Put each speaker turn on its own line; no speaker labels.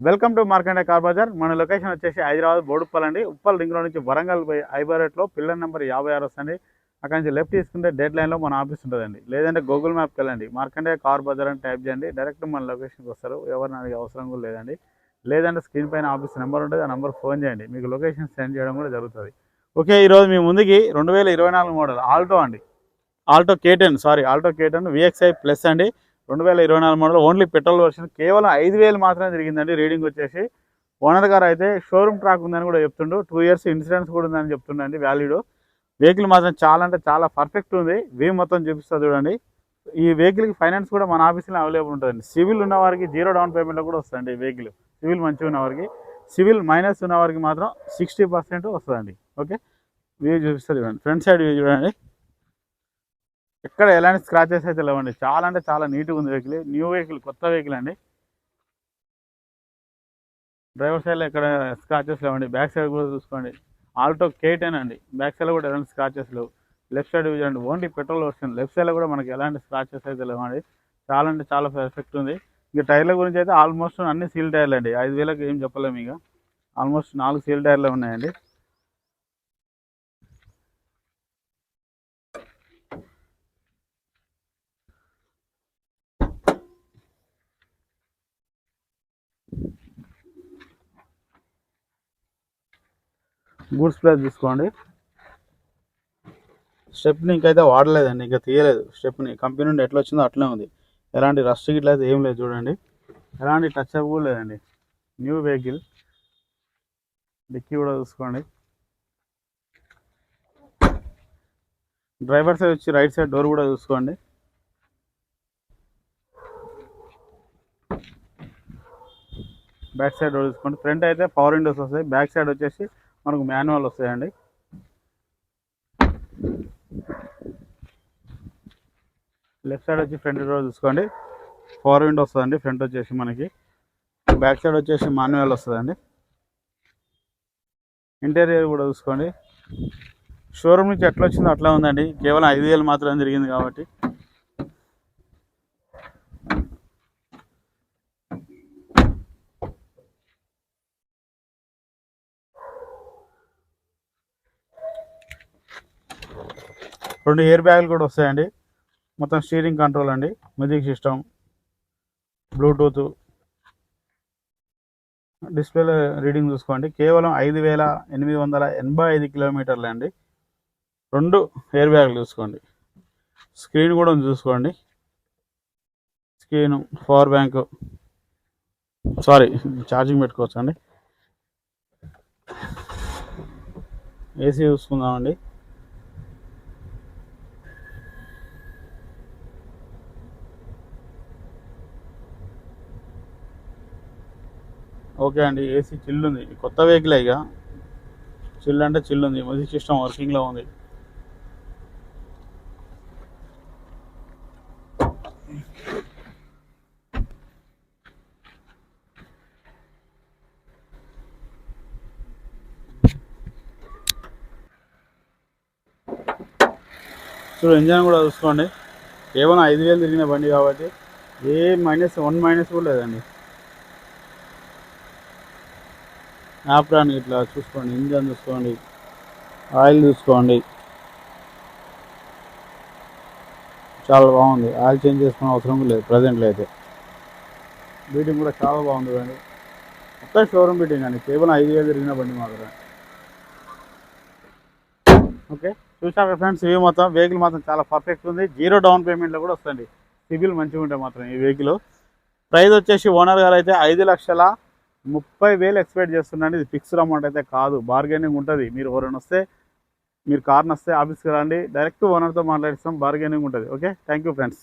Welcome to Markande car Bazaar. మన location వచ్చేసి హైదరాబాద్ బోడుప్పల్ అండి. ఉప్పల్ రింగ్ రోడ్ నుంచి వరంగల్ పోయి ఐబరేట్లో పిల్లర్ నెంబర్ 56 వస్తుంది. అక్కడ నుంచి లెఫ్ట్ తీసుకుంటే డెడ్ లైన్లో మన ఆఫీస్ ఉంటుందండి. లేదంటే గూగుల్ మ్యాప్కి వెళ్ళండి, మార్కండే కార్ బజార్ అని టైప్ చేయండి, డైరెక్ట్ మన లొకేషన్కి వస్తారు. ఎవరిని అడిగే అవసరం కూడా లేదండి. లేదంటే స్క్రీన్ పైన ఆఫీస్ నెంబర్ ఉంటుంది, ఆ నెంబర్ ఫోన్ చేయండి, మీకు లొకేషన్ సెండ్ చేయడం కూడా జరుగుతుంది. ఓకే, ఈరోజు మీ ముందుకి 2024 మోడల్ ఆల్టో అండి. Alto K10 Alto K10 VXI plus అండి. 2024 మోడల్, ఓన్లీ పెట్రోల్ వర్షన్. కేవలం 5,000 మాత్రమే తిరిగిందండి. రీడింగ్ వచ్చేసి ఓనర్ గారు అయితే షోరూమ్ ట్రాక్ ఉందని కూడా చెప్తుండు. 2 ఇయర్స్ ఇన్సూరెన్స్ కూడా ఉందని చెప్తుండండి వ్యాలిడ్. వెహికల్ మాత్రం చాలా అంటే చాలా పర్ఫెక్ట్ ఉంది. మొత్తం చూపిస్తుంది చూడండి. ఈ వెహికల్కి ఫైనాన్స్ కూడా మన ఆఫీస్లో అవైలబుల్ ఉంటుందండి. సివిల్ ఉన్న వారికి 0 డౌన్ పేమెంట్లో కూడా వస్తుందండి ఈ వెహికల్. సివిల్ మంచిగా ఉన్న వారికి, సివిల్ మైనస్ ఉన్న వారికి మాత్రం 60% వస్తుందండి. ఓకే, వ్యూ చూపిస్తుంది చూడండి. ఫ్రంట్ సైడ్ వ్యూ చూడండి. ఎక్కడ ఎలాంటి స్క్రాచెస్ అయితే లేవండి. చాలా అంటే చాలా నీట్గా ఉంది వెహికల్. న్యూ వెహికల్, కొత్త వెహికల్ అండి. డ్రైవర్ సైడ్లో ఎక్కడ స్క్రాచెస్ లేవండి. బ్యాక్ సైడ్ కూడా చూసుకోండి. ఆల్టో K10 అండి. బ్యాక్ సైడ్లో కూడా ఎలాంటి స్క్రాచెస్ లేవు. లెఫ్ట్ సైడ్ చూడండి, ఓన్లీ పెట్రోల్ వర్షన్. లెఫ్ట్ సైడ్లో కూడా మనకి ఎలాంటి స్క్రాచెస్ అయితే లేవండి. చాలా అంటే చాలా పర్ఫెక్ట్ ఉంది. ఇక టైర్ల గురించి అయితే ఆల్మోస్ట్ అన్ని సీల్ టైర్లు అండి. 5,000కి ఏం చెప్పలేము. ఇక ఆల్మోస్ట్ 4 సీల్ టైర్లే ఉన్నాయండి. గూడ్స్ ప్లేస్ తీసుకోండి. స్టెప్ని ఇంకైతే వాడలేదండి, ఇంకా తీయలేదు. స్టెప్ని కంపెనీ నుండి ఎట్లా వచ్చిందో అట్లే ఉంది. ఎలాంటి రస్ట్ గిట్ల అయితే ఏం లేదు చూడండి. ఎలాంటి టచ్ అప్ కూడా లేదండి. New vehicle. డిక్కీ కూడా చూసుకోండి. డ్రైవర్ సైడ్ వచ్చి రైట్ సైడ్ డోర్ కూడా చూసుకోండి. బ్యాక్ సైడ్ డోర్ చూసుకోండి. ఫ్రంట్ అయితే పవర్ విండోస్ వస్తాయి. బ్యాక్ సైడ్ వచ్చేసి మనకు మాన్యువల్ వస్తాయండి. లెఫ్ట్ సైడ్ వచ్చి ఫ్రంట్ డోర్ చూసుకోండి. పవర్ విండో వస్తుందండి ఫ్రంట్ వచ్చేసి మనకి. బ్యాక్ సైడ్ వచ్చేసి మాన్యువల్ వస్తుందండి. ఇంటీరియర్ కూడా చూసుకోండి. షోరూమ్ నుంచి ఎట్లా వచ్చిందో అట్లా ఉందండి. కేవలం 5,000 మాత్రమే తిరిగింది కాబట్టి. రెండు ఎయిర్ బ్యాగులు కూడా వస్తాయండి. మొత్తం స్టీరింగ్ కంట్రోల్ అండి, మ్యూజిక్ సిస్టమ్, బ్లూటూత్. డిస్ప్లేలో రీడింగ్ చూసుకోండి. కేవలం 5,885 కిలోమీటర్లు అండి. 2 ఎయిర్ బ్యాగులు చూసుకోండి. స్క్రీన్ కూడా చూసుకోండి. స్క్రీను, పవర్ బ్యాంకు, ఛార్జింగ్ పెట్టుకోవచ్చు అండి. ఏసీ చూసుకుందామండి. ఓకే అండి, ఏసీ చిల్ ఉంది. కొత్త వెహికల్ ఇక చిల్ అంటే చిల్ ఉంది. మ్యూజిక్ సిస్టమ్ వర్కింగ్లో ఉంది. చూడు, ఇంజన్ కూడా చూసుకోండి. కేవలం 5,000 తిరిగిన బండి కాబట్టి ఏ -1 కూడా లేదండి. యాప్రాన్ ఇట్లా చూసుకోండి. ఇంజన్ చూసుకోండి, ఆయిల్ చూసుకోండి. చాలా బాగుంది. ఆయిల్ చేంజ్ చేసుకునే అవసరం లేదు ప్రజెంట్లో అయితే. బీటింగ్ కూడా చాలా బాగుంది అండి. మొత్తం షోరూమ్ బీటింగ్ అండి. కేవలం 5,000 తిరిగిన బండి మాత్రమే. ఓకే, చూసాక ఫ్రెండ్స్, ఇవి మొత్తం వెహికల్ మాత్రం చాలా పర్ఫెక్ట్ ఉంది. 0 డౌన్ పేమెంట్లో కూడా వస్తుంది. సివిల్ మంచిగా ఉంటే మాత్రం ఈ వెహికల్. ప్రైస్ వచ్చేసి ఓనర్ గారు అయితే 5,30,000 ఎక్స్పెక్ట్ చేస్తున్నాండి. ఇది ఫిక్స్డ్ అమౌంట్ అయితే కాదు, బార్గెనింగ్ ఉంటుంది. మీరు ఎవరైనా వస్తే, మీరు కార్ని వస్తే ఆఫీస్కి రండి, డైరెక్ట్ ఓనర్తో మాట్లాడిస్తాం, బార్గెనింగ్ ఉంటుంది. Okay, thank you friends.